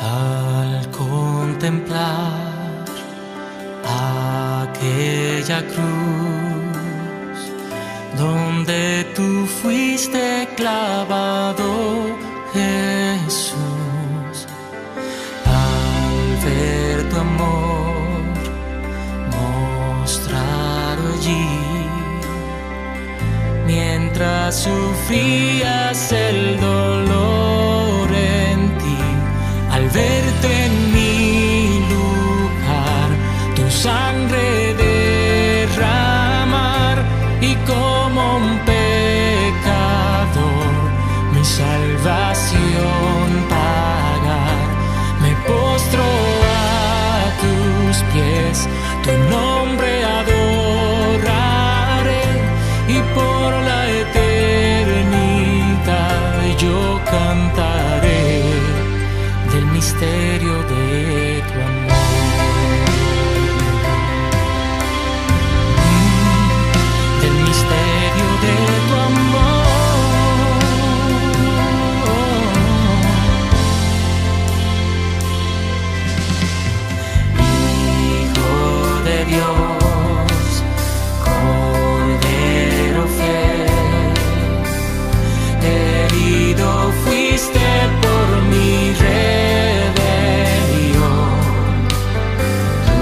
Al contemplar aquella cruz donde tú fuiste clavado, Jesús, al ver tu amor mostrado allí, mientras sufrías el dolor en ti, al verte en mi lugar, tu sangre derramar y como un pecador mi salvación pagar, me postro a tus pies, tu nombre adoraré y por la eternidad yo cantaré del misterio de tu amor, del misterio de tu amor. Hijo de Dios, Cordero fiel, herido fuiste por mi rebelión, tu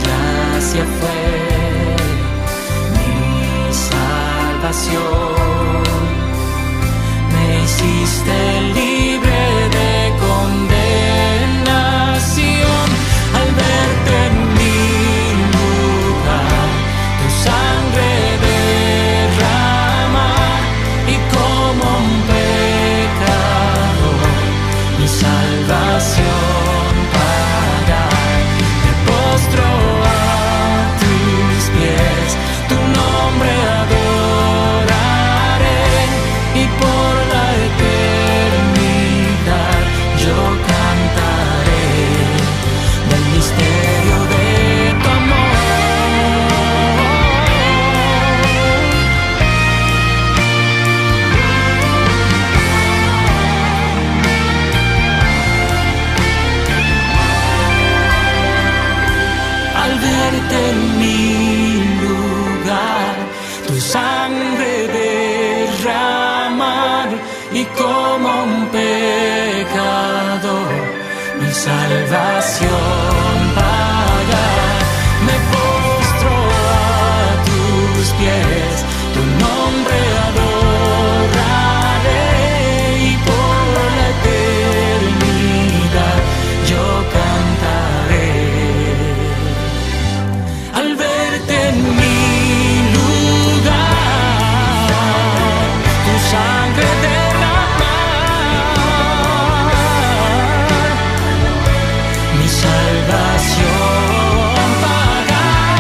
gracia fue mi salvación, me hiciste libre de condenación, al verte en mi lugar, tu sangre derramar y como un pecador mi salvación pagar, me postro a tus pies, tu nombre adoraré y por la eternidad yo cantaré del misterio de tu amor. Al verte en mi lugar, tu sangre derramar y como un pecador mi salvación pagar, me postro a tus pies, tu nombre adoraré y por la eternidad yo cantaré. Al verte en mi lugar, tu sangre derramar, mi salvación pagar,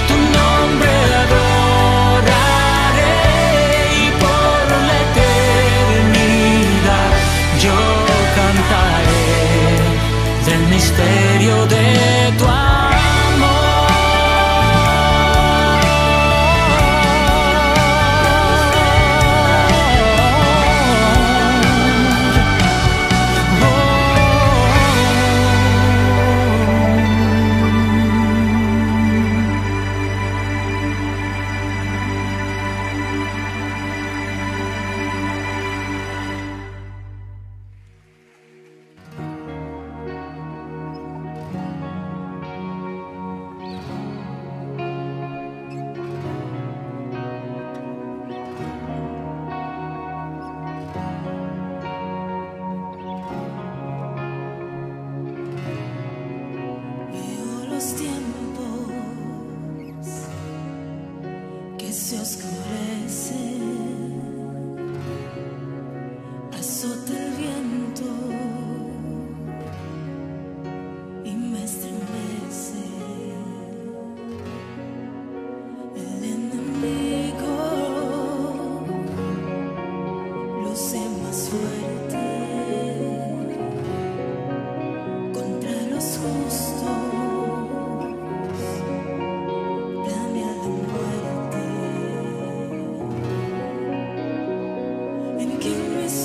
tu nombre adoraré y por la eternidad yo cantaré del misterio de tu amor. Veo los tiempos que se oscurecen, azota el viento y me estremece. El enemigo luce más fuerte contra los justos, planea la muerte. En quien mis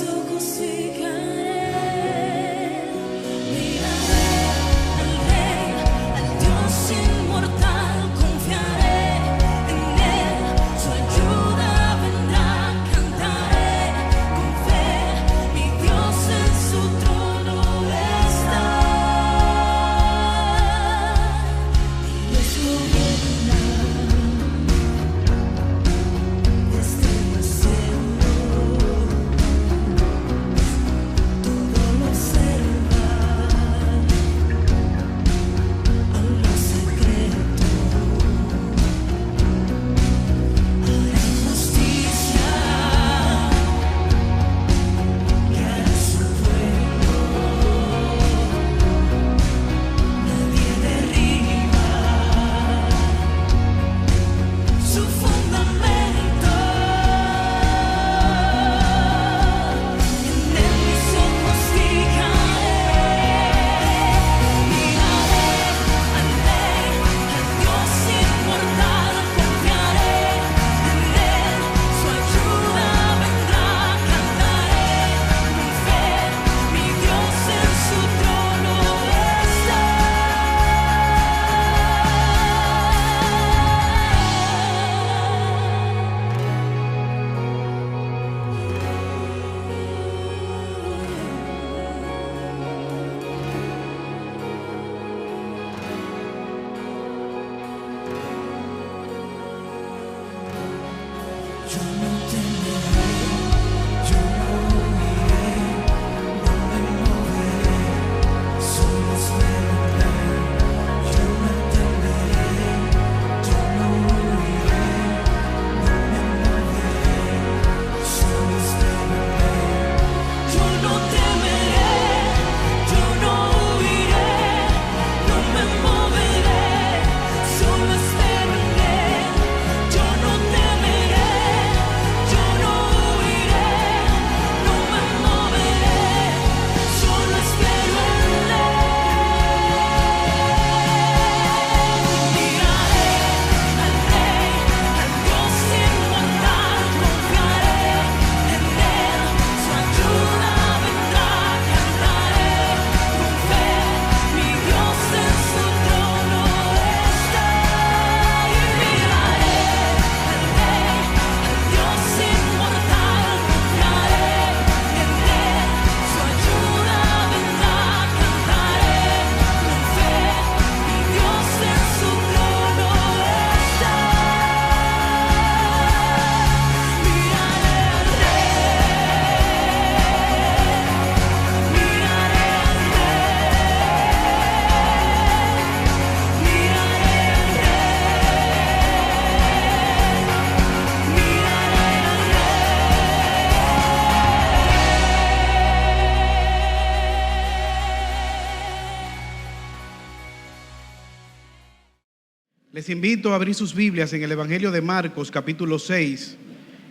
Les invito a abrir sus Biblias en el Evangelio de Marcos, capítulo 6.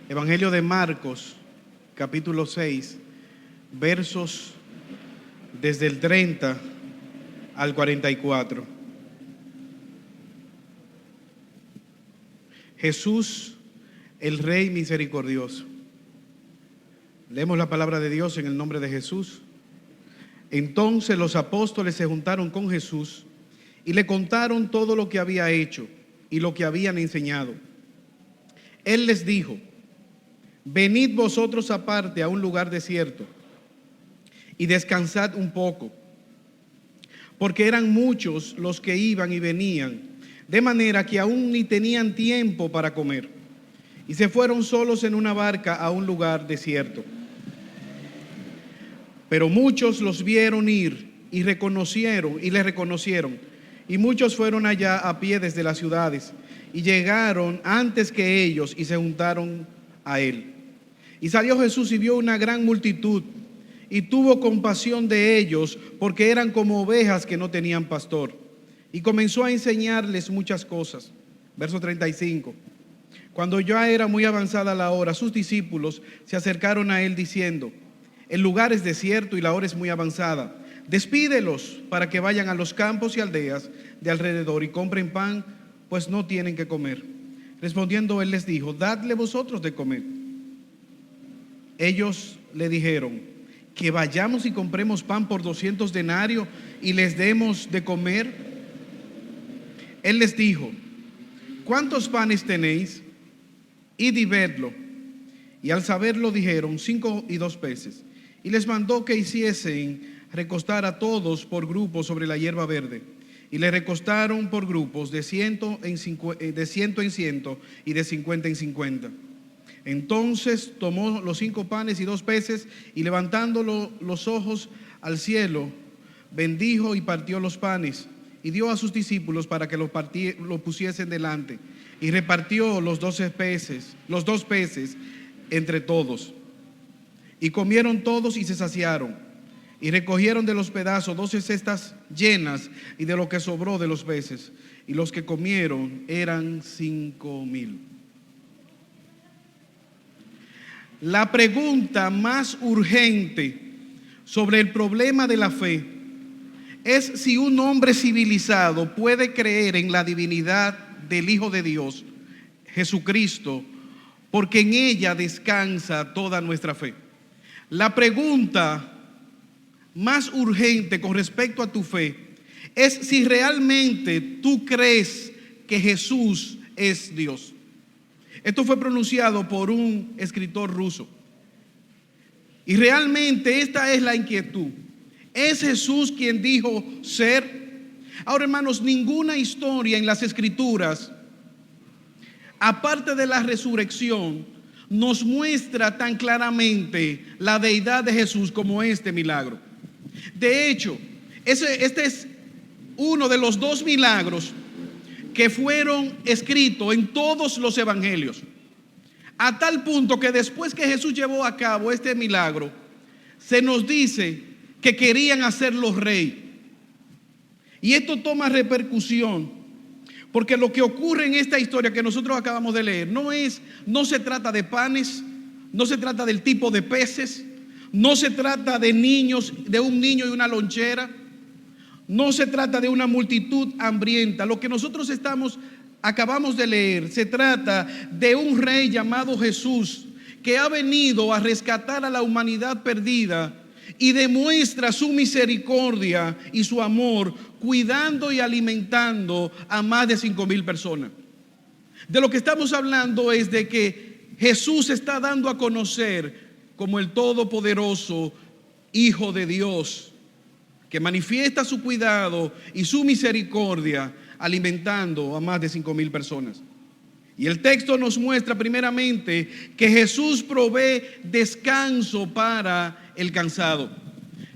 Evangelio de Marcos, capítulo 6, versos desde el 30 al 44. Jesús, el Rey misericordioso. Leemos la palabra de Dios en el nombre de Jesús. Entonces los apóstoles se juntaron con Jesús y le contaron todo lo que había hecho y lo que habían enseñado. Él les dijo: venid vosotros aparte a un lugar desierto y descansad un poco, porque eran muchos los que iban y venían, de manera que aún ni tenían tiempo para comer. Y se fueron solos en una barca a un lugar desierto. Pero muchos los vieron ir y les reconocieron, y muchos fueron allá a pie desde las ciudades, y llegaron antes que ellos y se juntaron a él. Y salió Jesús y vio una gran multitud, y tuvo compasión de ellos, porque eran como ovejas que no tenían pastor. Y comenzó a enseñarles muchas cosas. Verso 35. Cuando ya era muy avanzada la hora, sus discípulos se acercaron a él diciendo: el lugar es desierto y la hora es muy avanzada. Despídelos para que vayan a los campos y aldeas de alrededor y compren pan, pues no tienen que comer. Respondiendo él les dijo: dadle vosotros de comer. Ellos le dijeron: que vayamos y compremos pan por 200 denarios y les demos de comer. Él les dijo: ¿cuántos panes tenéis? Id y vedlo. Y al saberlo dijeron: 5 y 2 peces. Y les mandó que hiciesen recostar a todos por grupos sobre la hierba verde. Y le recostaron por grupos de 100 en 100 y de 50 en 50. Entonces tomó los 5 panes y 2 peces y levantando los ojos al cielo, bendijo y partió los panes y dio a sus discípulos para que lo pusiesen delante, y repartió los 2 peces entre todos. Y comieron todos y se saciaron, y recogieron de los pedazos 12 cestas llenas y de lo que sobró de los peces, y los que comieron eran 5,000. La pregunta más urgente sobre el problema de la fe es si un hombre civilizado puede creer en la divinidad del Hijo de Dios, Jesucristo, porque en ella descansa toda nuestra fe. La pregunta más urgente con respecto a tu fe es si realmente tú crees que Jesús es Dios. Esto fue pronunciado por un escritor ruso. Y realmente esta es la inquietud. ¿Es Jesús quien dijo ser? Ahora, hermanos, ninguna historia en las Escrituras, aparte de la resurrección, nos muestra tan claramente la deidad de Jesús como este milagro. De hecho, este es uno de los 2 milagros que fueron escritos en todos los evangelios, a tal punto que después que Jesús llevó a cabo este milagro, se nos dice que querían hacerlo rey. Y esto toma repercusión, porque lo que ocurre en esta historia que nosotros acabamos de leer no se trata de panes, no se trata del tipo de peces, no se trata de niños, de un niño y una lonchera, no se trata de una multitud hambrienta. Lo que nosotros acabamos de leer, se trata de un rey llamado Jesús, que ha venido a rescatar a la humanidad perdida y demuestra su misericordia y su amor, cuidando y alimentando a más de 5,000 personas. De lo que estamos hablando es de que Jesús está dando a conocer como el todopoderoso Hijo de Dios, que manifiesta su cuidado y su misericordia alimentando a más de 5,000 personas. Y el texto nos muestra primeramente que Jesús provee descanso para el cansado.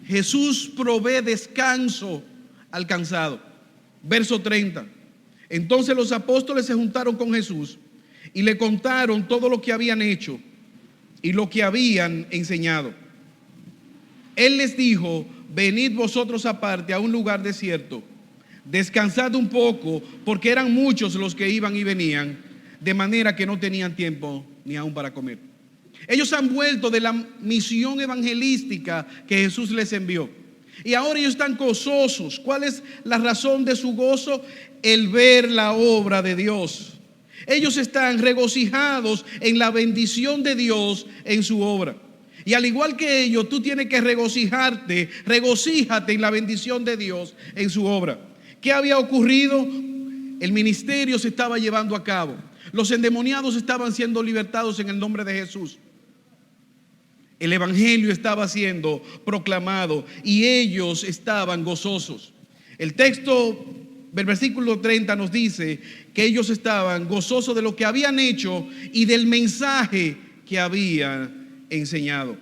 Jesús provee descanso al cansado. Verso 30. Entonces los apóstoles se juntaron con Jesús y le contaron todo lo que habían hecho y lo que habían enseñado. Él les dijo: venid vosotros aparte a un lugar desierto, descansad un poco, porque eran muchos los que iban y venían, de manera que no tenían tiempo ni aún para comer. Ellos han vuelto de la misión evangelística que Jesús les envió. Y ahora ellos están gozosos. ¿Cuál es la razón de su gozo? El ver la obra de Dios. Ellos están regocijados en la bendición de Dios en su obra. Y al igual que ellos, tú tienes que regocíjate en la bendición de Dios en su obra. ¿Qué había ocurrido? El ministerio se estaba llevando a cabo. Los endemoniados estaban siendo libertados en el nombre de Jesús. El evangelio estaba siendo proclamado y ellos estaban gozosos. El texto del versículo 30 nos dice que ellos estaban gozosos de lo que habían hecho y del mensaje que habían enseñado,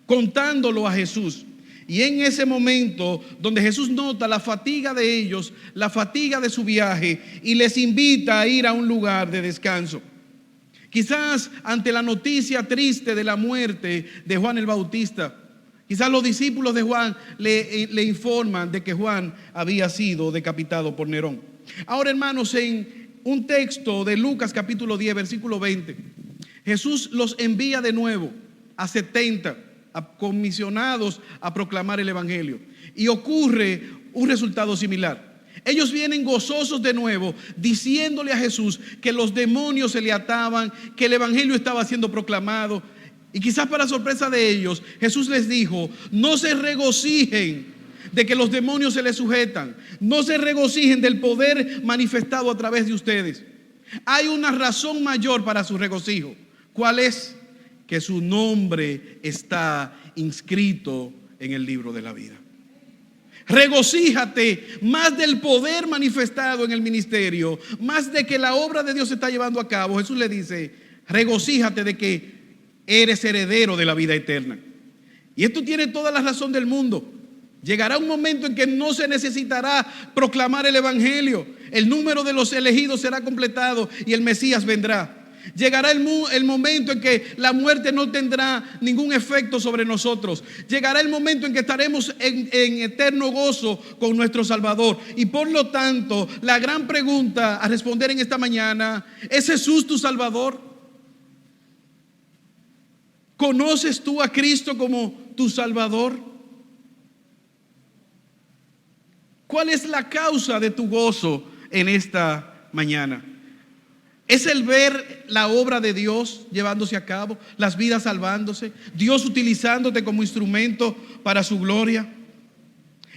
contándolo a Jesús. Y en ese momento donde Jesús nota la fatiga de ellos, la fatiga de su viaje, y les invita a ir a un lugar de descanso. Quizás ante la noticia triste de la muerte de Juan el Bautista, quizás los discípulos de Juan le informan de que Juan había sido decapitado por Nerón. Ahora, hermanos, en un texto de Lucas capítulo 10, versículo 20, Jesús los envía de nuevo a 70 comisionados a proclamar el evangelio. Y ocurre un resultado similar. Ellos vienen gozosos de nuevo, diciéndole a Jesús que los demonios se le ataban, que el evangelio estaba siendo proclamado. Y quizás para sorpresa de ellos, Jesús les dijo: no se regocijen de que los demonios se les sujetan, no se regocijen del poder manifestado a través de ustedes. Hay una razón mayor para su regocijo. ¿Cuál es? Que su nombre está inscrito en el libro de la vida. Regocíjate más del poder manifestado en el ministerio, más de que la obra de Dios se está llevando a cabo. Jesús le dice: regocíjate de que eres heredero de la vida eterna. Y esto tiene toda la razón del mundo. Llegará un momento en que no se necesitará proclamar el evangelio. El número de los elegidos será completado y el Mesías vendrá. Llegará el momento en que la muerte no tendrá ningún efecto sobre nosotros. Llegará el momento en que estaremos en eterno gozo con nuestro Salvador. Y por lo tanto, la gran pregunta a responder en esta mañana: ¿es Jesús tu Salvador? ¿Conoces tú a Cristo como tu Salvador? ¿Cuál es la causa de tu gozo en esta mañana? ¿Es el ver la obra de Dios llevándose a cabo, las vidas salvándose, Dios utilizándote como instrumento para su gloria?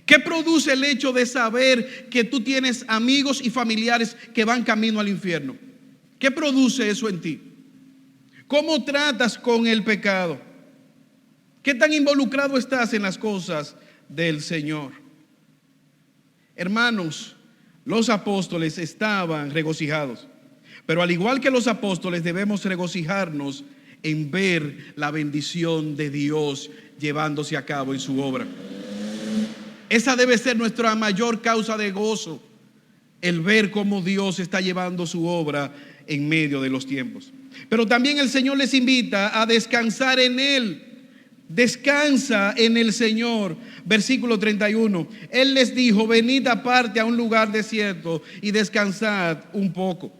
¿Qué produce el hecho de saber que tú tienes amigos y familiares que van camino al infierno? ¿Qué produce eso en ti? ¿Cómo tratas con el pecado? ¿Qué tan involucrado estás en las cosas del Señor? Hermanos, los apóstoles estaban regocijados. Pero al igual que los apóstoles, debemos regocijarnos en ver la bendición de Dios llevándose a cabo en su obra. Esa debe ser nuestra mayor causa de gozo, el ver cómo Dios está llevando su obra en medio de los tiempos. Pero también el Señor les invita a descansar en Él. Descansa en el Señor. Versículo 31. Él les dijo: venid aparte a un lugar desierto y descansad un poco.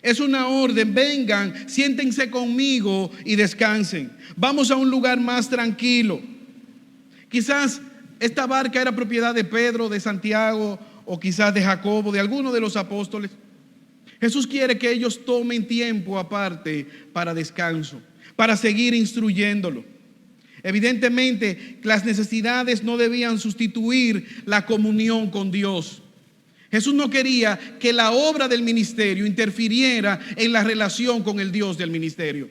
Es una orden: vengan, siéntense conmigo y descansen. Vamos a un lugar más tranquilo. Quizás esta barca era propiedad de Pedro, de Santiago, o quizás de Jacobo, de alguno de los apóstoles. Jesús quiere que ellos tomen tiempo aparte para descanso, para seguir instruyéndolo. Evidentemente, las necesidades no debían sustituir la comunión con Dios. Jesús no quería que la obra del ministerio interfiriera en la relación con el Dios del ministerio.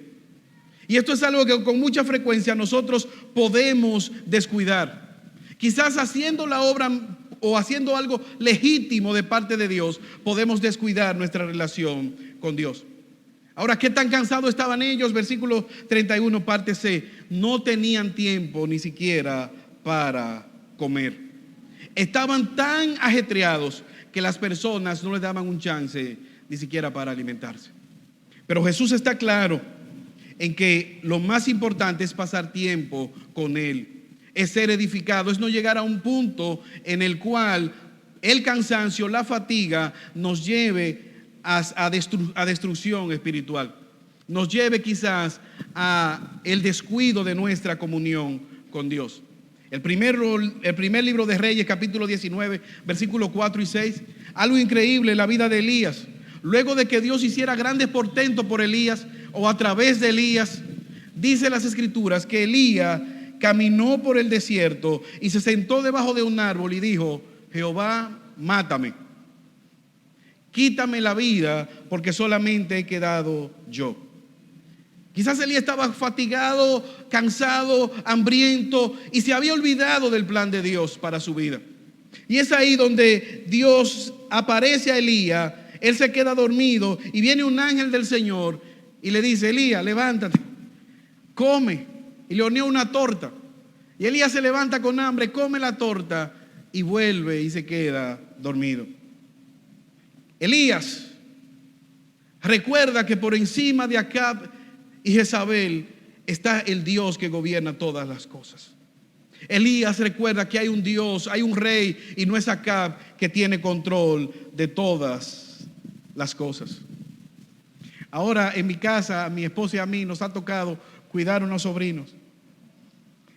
Y esto es algo que con mucha frecuencia nosotros podemos descuidar. Quizás haciendo la obra o haciendo algo legítimo de parte de Dios, podemos descuidar nuestra relación con Dios. Ahora, ¿qué tan cansados estaban ellos? Versículo 31, parte C. No tenían tiempo ni siquiera para comer. Estaban tan ajetreados que las personas no les daban un chance ni siquiera para alimentarse. Pero Jesús está claro en que lo más importante es pasar tiempo con Él, es ser edificado, es no llegar a un punto en el cual el cansancio, la fatiga nos lleve a destrucción espiritual, nos lleve quizás a el descuido de nuestra comunión con Dios. El primer libro de Reyes, capítulo 19, versículos 4 y 6, algo increíble en la vida de Elías. Luego de que Dios hiciera grandes portentos por Elías o a través de Elías, dice las escrituras que Elías caminó por el desierto y se sentó debajo de un árbol y dijo: Jehová, mátame, quítame la vida, porque solamente he quedado yo. Quizás Elías estaba fatigado, cansado, hambriento y se había olvidado del plan de Dios para su vida. Y es ahí donde Dios aparece a Elías. Él se queda dormido y viene un ángel del Señor y le dice: Elías, levántate, come. Y le horneó una torta. Y Elías se levanta con hambre, come la torta y vuelve y se queda dormido. Elías recuerda que por encima de Acab y Jezabel está el Dios que gobierna todas las cosas. Elías recuerda que hay un Dios, hay un rey, y no es Acab, que tiene control de todas las cosas. Ahora en mi casa, a mi esposa y a mí nos ha tocado cuidar unos sobrinos.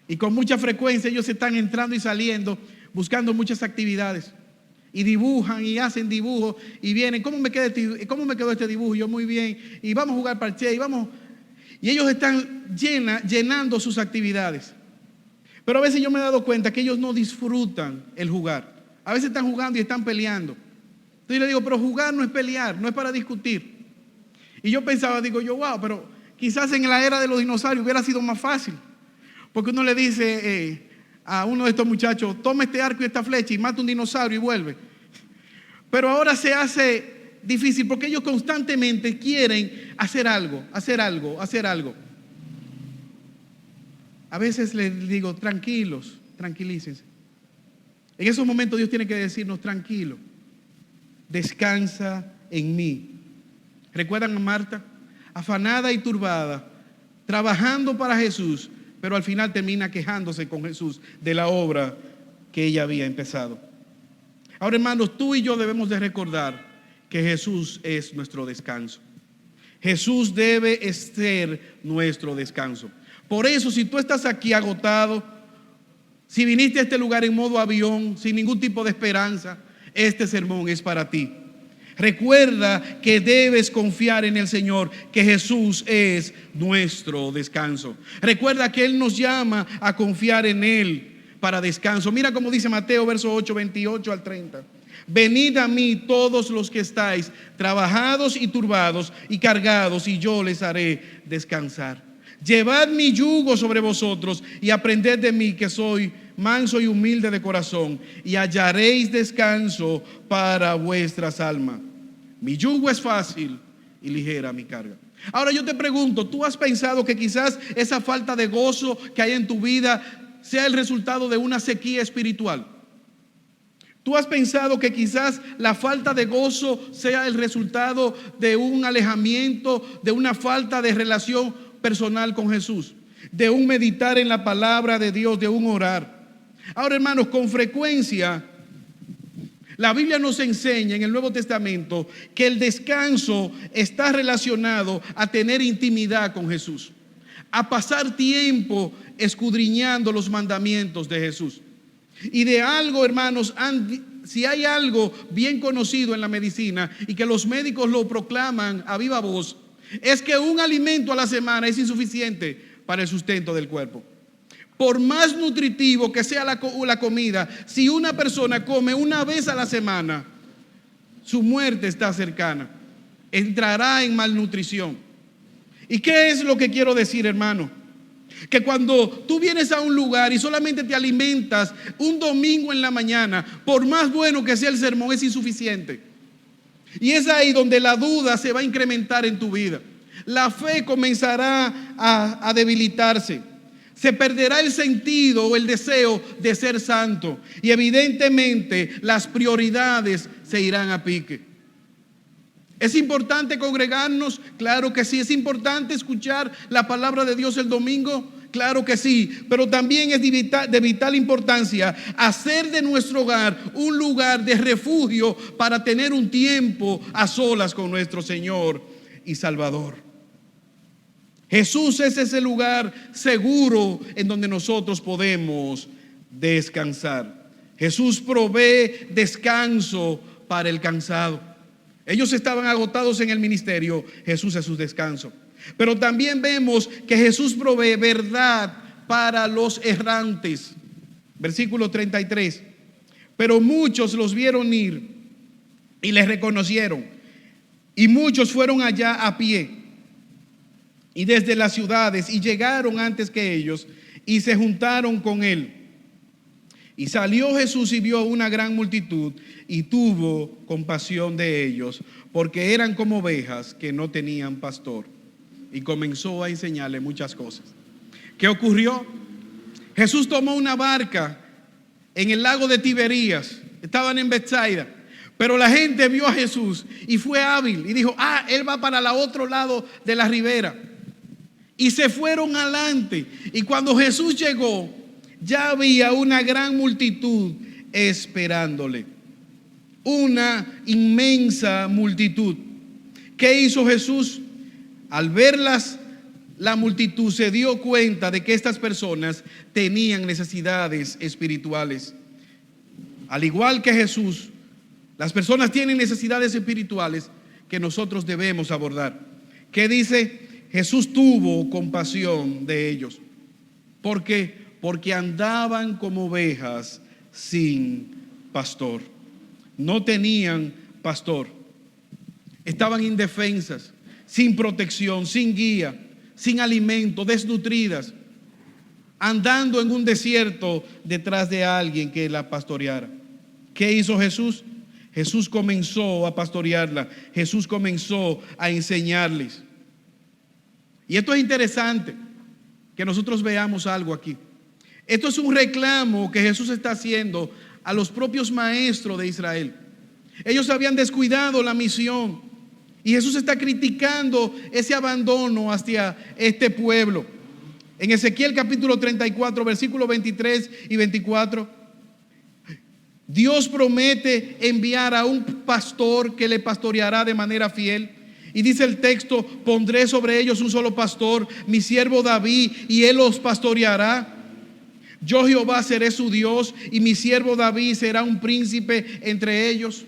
Y con mucha frecuencia ellos están entrando y saliendo, buscando muchas actividades. Y dibujan y hacen dibujos y vienen: ¿cómo me quedó este dibujo? Yo: muy bien. Y vamos a jugar parche y vamos. Y ellos están llenando sus actividades. Pero a veces yo me he dado cuenta que ellos no disfrutan el jugar. A veces están jugando y están peleando. Entonces yo le digo: pero jugar no es pelear, no es para discutir. Y yo pensaba, digo yo, wow, pero quizás en la era de los dinosaurios hubiera sido más fácil. Porque uno le dice a uno de estos muchachos: toma este arco y esta flecha y mata un dinosaurio y vuelve. Pero ahora se hace difícil porque ellos constantemente quieren hacer algo. A veces les digo: tranquilos, tranquilícense. En esos momentos Dios tiene que decirnos: tranquilo, descansa en mí. ¿Recuerdan a Marta? Afanada y turbada, trabajando para Jesús, pero al final termina quejándose con Jesús de la obra que ella había empezado. Ahora, hermanos, tú y yo debemos de recordar que Jesús es nuestro descanso. Jesús debe ser nuestro descanso. Por eso, si tú estás aquí agotado, si viniste a este lugar en modo avión, sin ningún tipo de esperanza, este sermón es para ti. Recuerda que debes confiar en el Señor, que Jesús es nuestro descanso. Recuerda que Él nos llama a confiar en Él para descanso. Mira cómo dice Mateo, verso 8, 28 al 30. Venid a mí todos los que estáis trabajados y turbados y cargados, y yo les haré descansar. Llevad mi yugo sobre vosotros y aprended de mí, que soy manso y humilde de corazón, y hallaréis descanso para vuestras almas. Mi yugo es fácil y ligera mi carga. Ahora yo te pregunto, ¿tú has pensado que quizás esa falta de gozo que hay en tu vida sea el resultado de una sequía espiritual? ¿Tú has pensado que quizás la falta de gozo sea el resultado de un alejamiento, de una falta de relación personal con Jesús, de un meditar en la palabra de Dios, de un orar? Ahora, hermanos, con frecuencia la Biblia nos enseña en el Nuevo Testamento que el descanso está relacionado a tener intimidad con Jesús, a pasar tiempo escudriñando los mandamientos de Jesús. Y de algo, hermanos, si hay algo bien conocido en la medicina y que los médicos lo proclaman a viva voz, es que un alimento a la semana es insuficiente para el sustento del cuerpo. Por más nutritivo que sea la comida, si una persona come una vez a la semana, su muerte está cercana. Entrará en malnutrición. ¿Y qué es lo que quiero decir, hermano? Que cuando tú vienes a un lugar y solamente te alimentas un domingo en la mañana, por más bueno que sea el sermón, es insuficiente. Y es ahí donde la duda se va a incrementar en tu vida. La fe comenzará a debilitarse. Se perderá el sentido o el deseo de ser santo. Y evidentemente las prioridades se irán a pique. ¿Es importante congregarnos? Claro que sí. ¿Es importante escuchar la palabra de Dios el domingo? Claro que sí, pero también es de vital importancia hacer de nuestro hogar un lugar de refugio para tener un tiempo a solas con nuestro Señor y Salvador. Jesús es ese lugar seguro en donde nosotros podemos descansar. Jesús provee descanso para el cansado. Ellos estaban agotados en el ministerio, Jesús es su descanso. Pero también vemos que Jesús provee verdad para los errantes. Versículo 33. Pero muchos los vieron ir y les reconocieron. Y muchos fueron allá a pie y desde las ciudades y llegaron antes que ellos y se juntaron con él. Y salió Jesús y vio una gran multitud y tuvo compasión de ellos, porque eran como ovejas que no tenían pastor. Y comenzó a enseñarle muchas cosas. ¿Qué ocurrió? Jesús tomó una barca en el lago de Tiberías. Estaban en Betsaida. Pero la gente vio a Jesús y fue hábil y dijo, él va para el otro lado de la ribera. Y se fueron adelante. Y cuando Jesús llegó, ya había una gran multitud esperándole. Una inmensa multitud. ¿Qué hizo Jesús? Al verlas, la multitud se dio cuenta de que estas personas tenían necesidades espirituales. Al igual que Jesús, las personas tienen necesidades espirituales que nosotros debemos abordar. ¿Qué dice? Jesús tuvo compasión de ellos. ¿Por qué? Porque andaban como ovejas sin pastor. No tenían pastor. Estaban indefensas, sin protección, sin guía, sin alimento, desnutridas, andando en un desierto detrás de alguien que la pastoreara. ¿Qué hizo Jesús? Jesús comenzó a pastorearla. Jesús comenzó a enseñarles. Y esto es interesante, que nosotros veamos algo aquí. Esto es un reclamo que Jesús está haciendo a los propios maestros de Israel. Ellos habían descuidado la misión y Jesús está criticando ese abandono hacia este pueblo. En Ezequiel capítulo 34, versículos 23 y 24, Dios promete enviar a un pastor que le pastoreará de manera fiel. Y dice el texto, pondré sobre ellos un solo pastor, mi siervo David, y él los pastoreará. Yo Jehová seré su Dios y mi siervo David será un príncipe entre ellos.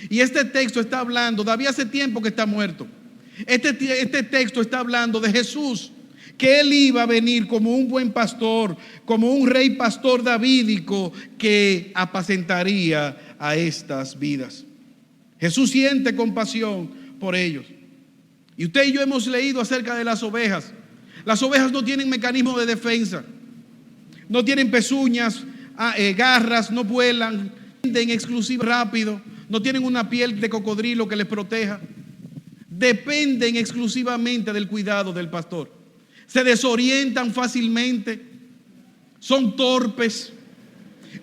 Y este texto está hablando, David hace tiempo que está muerto. Este texto está hablando de Jesús, que él iba a venir como un buen pastor, como un rey pastor davídico que apacentaría a estas vidas. Jesús siente compasión por ellos. Y usted y yo hemos leído acerca de las ovejas. Las ovejas no tienen mecanismo de defensa, no tienen pezuñas, garras, no vuelan, dependen exclusivamente rápido, no tienen una piel de cocodrilo que les proteja. Dependen exclusivamente del cuidado del pastor. Se desorientan fácilmente, son torpes.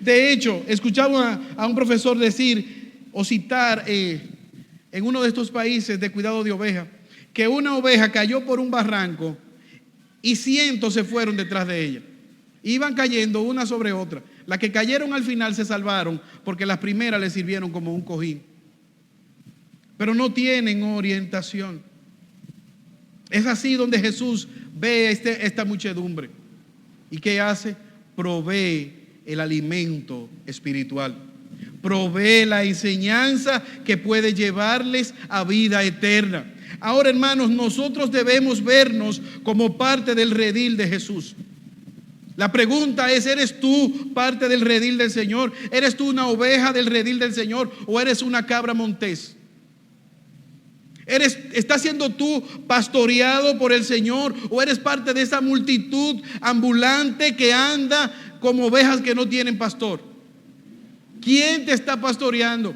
De hecho, escuchaba a un profesor decir o citar en uno de estos países de cuidado de ovejas, que una oveja cayó por un barranco y cientos se fueron detrás de ella. Iban cayendo una sobre otra. Las que cayeron al final se salvaron porque las primeras les sirvieron como un cojín. Pero no tienen orientación. Es así donde Jesús ve esta muchedumbre. ¿Y qué hace? Provee el alimento espiritual. Provee la enseñanza que puede llevarles a vida eterna. Ahora, hermanos, nosotros debemos vernos como parte del redil de Jesús. La pregunta es, ¿eres tú parte del redil del Señor? ¿Eres tú una oveja del redil del Señor o eres una cabra montés? ¿Estás siendo tú pastoreado por el Señor o eres parte de esa multitud ambulante que anda como ovejas que no tienen pastor? ¿Quién te está pastoreando?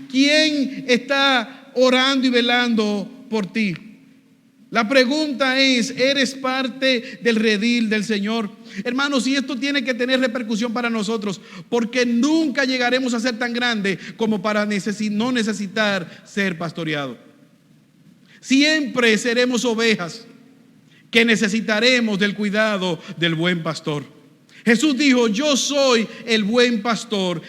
¿Quién está orando y velando por ti? La pregunta es, ¿eres parte del redil del Señor? Hermanos, y esto tiene que tener repercusión para nosotros, porque nunca llegaremos a ser tan grandes como para no necesitar ser pastoreados. Siempre seremos ovejas que necesitaremos del cuidado del buen pastor. Jesús dijo: yo soy el buen pastor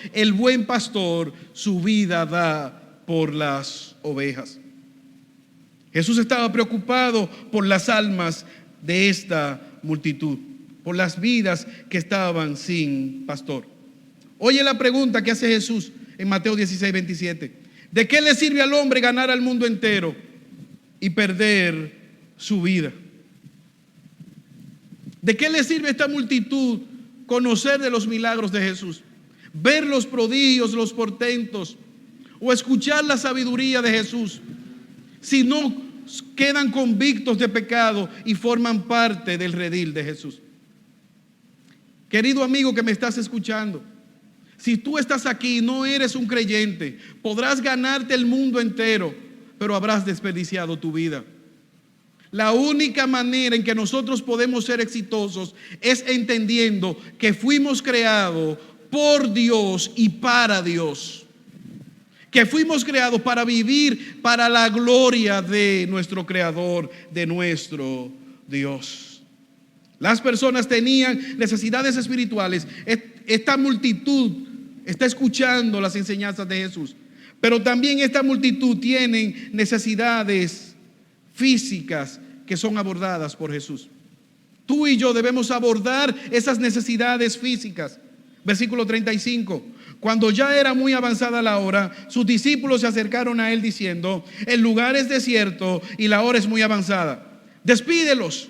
su vida da por las ovejas. Jesús estaba preocupado por las almas de esta multitud, por las vidas que estaban sin pastor. Oye la pregunta que hace Jesús en Mateo 16:27. ¿De qué le sirve al hombre ganar al mundo entero y perder su vida? ¿De qué le sirve a esta multitud conocer de los milagros de Jesús, ver los prodigios, los portentos, o escuchar la sabiduría de Jesús, si no quedan convictos de pecado y forman parte del redil de Jesús? Querido amigo que me estás escuchando, si tú estás aquí y no eres un creyente, podrás ganarte el mundo entero, pero habrás desperdiciado tu vida. La única manera en que nosotros podemos ser exitosos es entendiendo que fuimos creados por Dios y para Dios. Que fuimos creados para vivir para la gloria de nuestro Creador, de nuestro Dios. Las personas tenían necesidades espirituales. Esta multitud está escuchando las enseñanzas de Jesús, pero también esta multitud tiene necesidades físicas que son abordadas por Jesús. Tú y yo debemos abordar esas necesidades físicas. Versículo 35. Cuando ya era muy avanzada la hora, sus discípulos se acercaron a él diciendo: el lugar es desierto y la hora es muy avanzada. Despídelos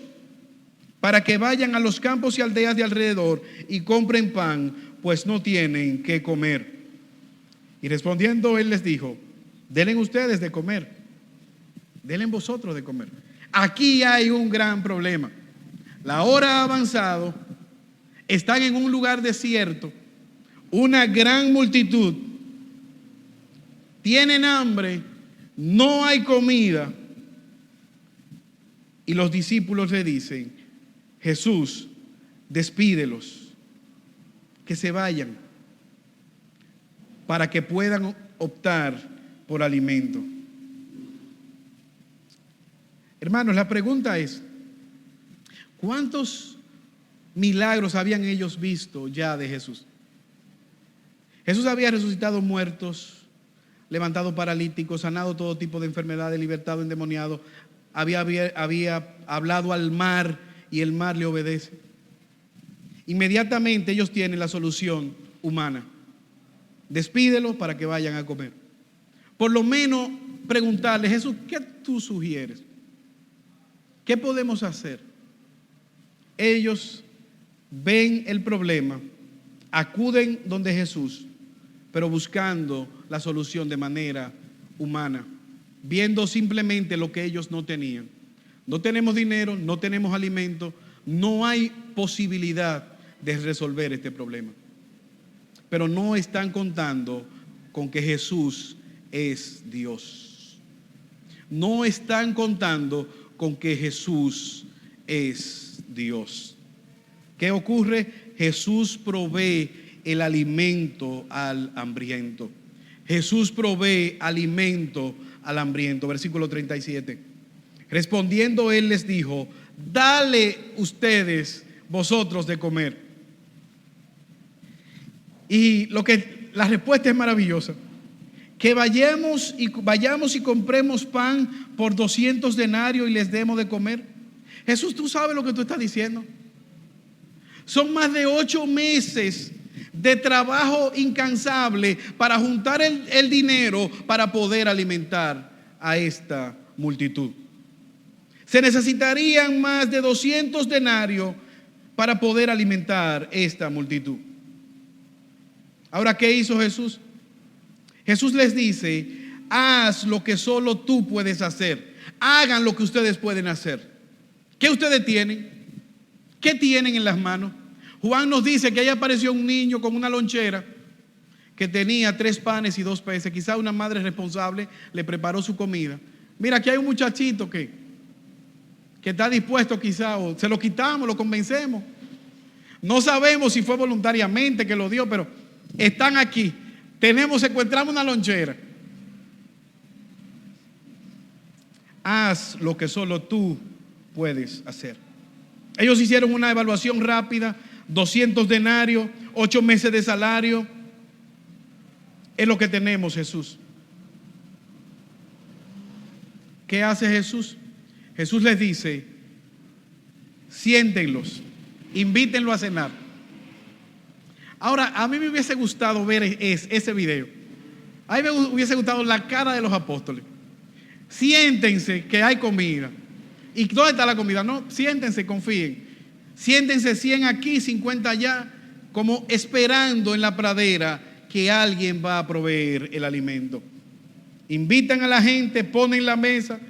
para que vayan a los campos y aldeas de alrededor y compren pan, pues no tienen qué comer. Y respondiendo él les dijo: denle ustedes de comer, denle vosotros de comer. Aquí hay un gran problema. La hora ha avanzado, están en un lugar desierto, una gran multitud, tienen hambre, no hay comida. Y los discípulos le dicen: Jesús, despídelos, que se vayan, para que puedan optar por alimento. Hermanos, la pregunta es: ¿cuántos milagros habían ellos visto ya de Jesús? Jesús había resucitado muertos, levantado paralíticos, sanado todo tipo de enfermedades, libertado endemoniados, había hablado al mar y el mar le obedece. Inmediatamente ellos tienen la solución humana: despídelos para que vayan a comer. Por lo menos preguntarle: Jesús, ¿qué tú sugieres? ¿Qué podemos hacer? Ellos ven el problema, acuden donde Jesús, pero buscando la solución de manera humana, viendo simplemente lo que ellos no tenían. No tenemos dinero, no tenemos alimento, no hay posibilidad de resolver este problema. Pero no están contando con que Jesús es Dios. No están contando con que Jesús es Dios. ¿Qué ocurre? Jesús provee el alimento al hambriento. Jesús provee alimento al hambriento. Versículo 37. Respondiendo él les dijo: dale ustedes vosotros de comer. Y la respuesta es maravillosa. Que vayamos y compremos pan por 200 denarios y les demos de comer. Jesús, tú sabes lo que tú estás diciendo. Son más de 8 meses de trabajo incansable para juntar el dinero para poder alimentar a esta multitud. Se necesitarían más de 200 denarios para poder alimentar esta multitud. Ahora, ¿qué hizo Jesús? Jesús les dice: haz lo que solo tú puedes hacer. Hagan lo que ustedes pueden hacer. ¿Qué ustedes tienen? ¿Qué tienen en las manos? Juan nos dice que ahí apareció un niño con una lonchera que tenía 3 panes y 2 peces. Quizá una madre responsable le preparó su comida. Mira, aquí hay un muchachito que está dispuesto, quizá, o se lo quitamos, lo convencemos. No sabemos si fue voluntariamente que lo dio, pero están aquí. Secuestramos una lonchera. Haz lo que solo tú puedes hacer. Ellos hicieron una evaluación rápida, 200 denarios, 8 meses de salario. Es lo que tenemos, Jesús. ¿Qué hace Jesús? Jesús les dice: siéntenlos, invítenlo a cenar. Ahora, a mí me hubiese gustado ver ese video. A mí me hubiese gustado la cara de los apóstoles. Siéntense, que hay comida. ¿Y dónde está la comida? No, siéntense, confíen. Siéntense 100 aquí, 50 allá, como esperando en la pradera que alguien va a proveer el alimento. Invitan a la gente, ponen la mesa,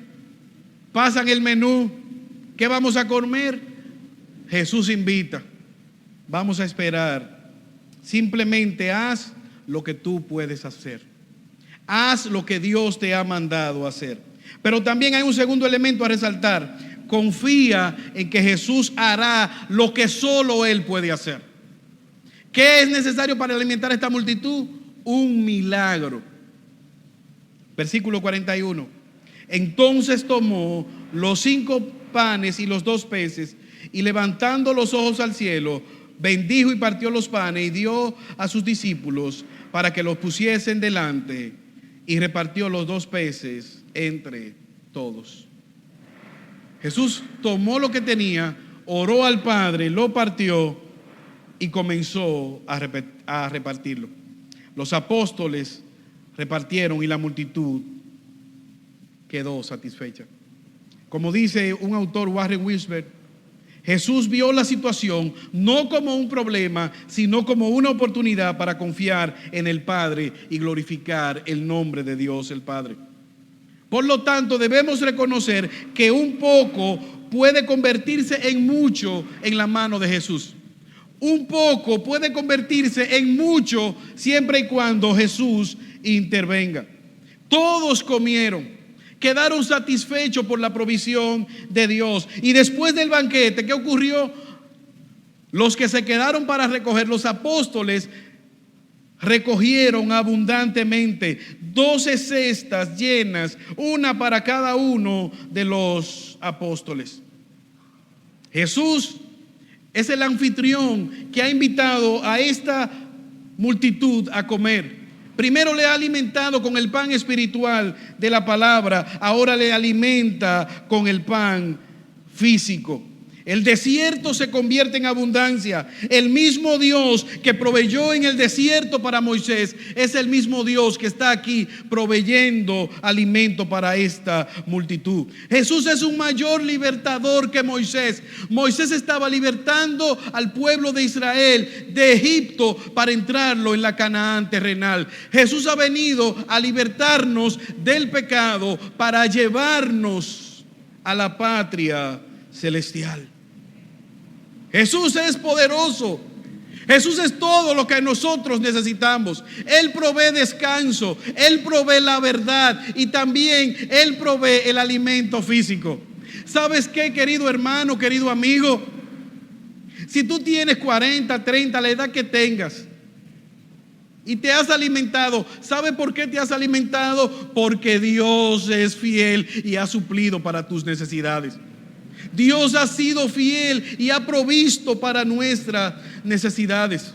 pasan el menú. ¿Qué vamos a comer? Jesús invita. Vamos a esperar. Simplemente haz lo que tú puedes hacer. Haz lo que Dios te ha mandado hacer. Pero también hay un segundo elemento a resaltar. Confía en que Jesús hará lo que solo Él puede hacer. ¿Qué es necesario para alimentar a esta multitud? Un milagro. Versículo 41. Entonces tomó los 5 panes y los 2 peces y levantando los ojos al cielo, bendijo y partió los panes y dio a sus discípulos para que los pusiesen delante, y repartió los 2 peces entre todos. Jesús tomó lo que tenía, oró al Padre, lo partió y comenzó a repartirlo. Los apóstoles repartieron y la multitud quedó satisfecha. Como dice un autor, Warren Wiersbe, Jesús vio la situación no como un problema, sino como una oportunidad para confiar en el Padre y glorificar el nombre de Dios el Padre. Por lo tanto, debemos reconocer que un poco puede convertirse en mucho en la mano de Jesús. Un poco puede convertirse en mucho siempre y cuando Jesús intervenga. Todos comieron, quedaron satisfechos por la provisión de Dios. Y después del banquete, ¿qué ocurrió? Los que se quedaron para recoger, los apóstoles, recogieron abundantemente 12 cestas llenas, una para cada uno de los apóstoles. Jesús es el anfitrión que ha invitado a esta multitud a comer. Primero le ha alimentado con el pan espiritual de la palabra, ahora le alimenta con el pan físico. El desierto se convierte en abundancia. El mismo Dios que proveyó en el desierto para Moisés es el mismo Dios que está aquí proveyendo alimento para esta multitud. Jesús es un mayor libertador que Moisés. Moisés estaba libertando al pueblo de Israel de Egipto para entrarlo en la Canaán terrenal. Jesús ha venido a libertarnos del pecado para llevarnos a la patria celestial. Jesús es poderoso. Jesús es todo lo que nosotros necesitamos. Él provee descanso, Él provee la verdad y también Él provee el alimento físico. ¿Sabes qué, querido hermano, querido amigo? Si tú tienes 40, 30, la edad que tengas, y te has alimentado, ¿sabe por qué te has alimentado? Porque Dios es fiel y ha suplido para tus necesidades. Dios ha sido fiel y ha provisto para nuestras necesidades.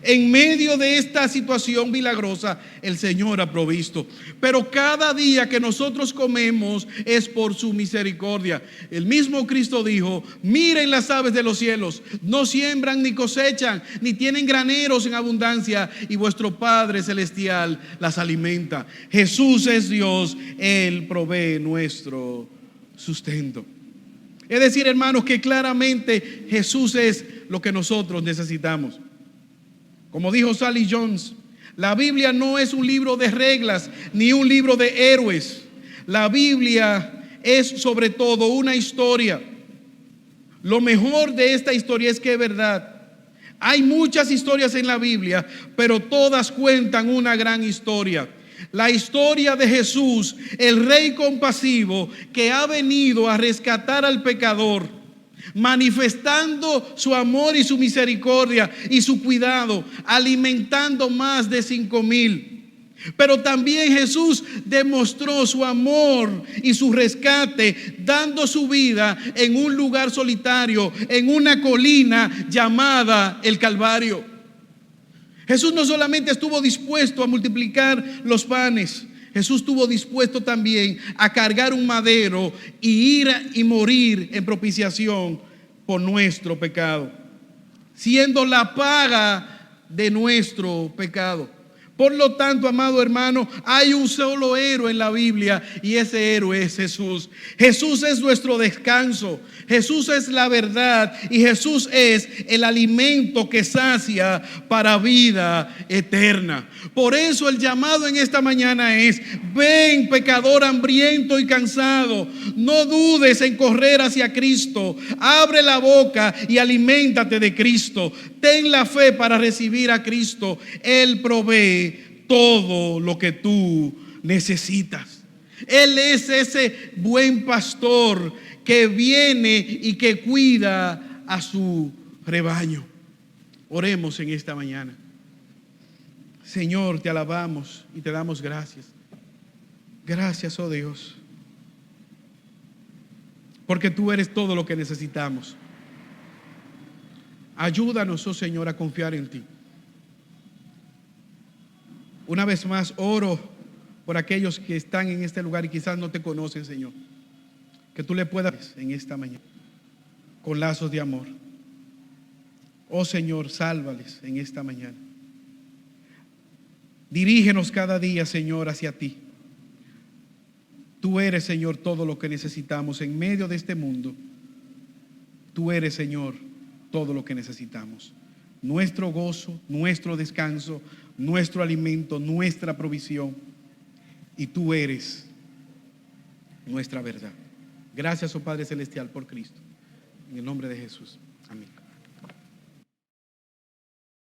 En medio de esta situación milagrosa, el Señor ha provisto. Pero cada día que nosotros comemos es por su misericordia. El mismo Cristo dijo: miren las aves de los cielos, no siembran ni cosechan, ni tienen graneros en abundancia, y vuestro Padre celestial las alimenta. Jesús es Dios, Él provee nuestro sustento. Es decir, hermanos, que claramente Jesús es lo que nosotros necesitamos. Como dijo Sally Jones, la Biblia no es un libro de reglas ni un libro de héroes. La Biblia es sobre todo una historia. Lo mejor de esta historia es que es verdad. Hay muchas historias en la Biblia, pero todas cuentan una gran historia. La historia de Jesús, el Rey compasivo que ha venido a rescatar al pecador, manifestando su amor y su misericordia y su cuidado, alimentando más de 5,000. Pero también Jesús demostró su amor y su rescate dando su vida en un lugar solitario, en una colina llamada el Calvario. Jesús no solamente estuvo dispuesto a multiplicar los panes, Jesús estuvo dispuesto también a cargar un madero y ir y morir en propiciación por nuestro pecado, siendo la paga de nuestro pecado. Por lo tanto, amado hermano, hay un solo héroe en la Biblia y ese héroe es Jesús. Jesús es nuestro descanso, Jesús es la verdad y Jesús es el alimento que sacia para vida eterna. Por eso el llamado en esta mañana es: ven, pecador hambriento y cansado, no dudes en correr hacia Cristo, abre la boca y aliméntate de Cristo. Ten la fe para recibir a Cristo. Él provee todo lo que tú necesitas. Él es ese buen pastor que viene y que cuida a su rebaño. Oremos en esta mañana. Señor, te alabamos y te damos gracias. Gracias, oh Dios, porque tú eres todo lo que necesitamos. Ayúdanos, oh Señor, a confiar en ti. Una vez más oro por aquellos que están en este lugar y quizás no te conocen, Señor. Que tú le puedas en esta mañana con lazos de amor. Oh Señor, sálvales en esta mañana. Dirígenos cada día, Señor, hacia ti. Tú eres, Señor, todo lo que necesitamos en medio de este mundo. Tú eres, Señor, todo lo que necesitamos. Nuestro gozo, nuestro descanso, nuestro alimento, nuestra provisión. Y tú eres nuestra verdad. Gracias, oh Padre Celestial, por Cristo. En el nombre de Jesús. Amén.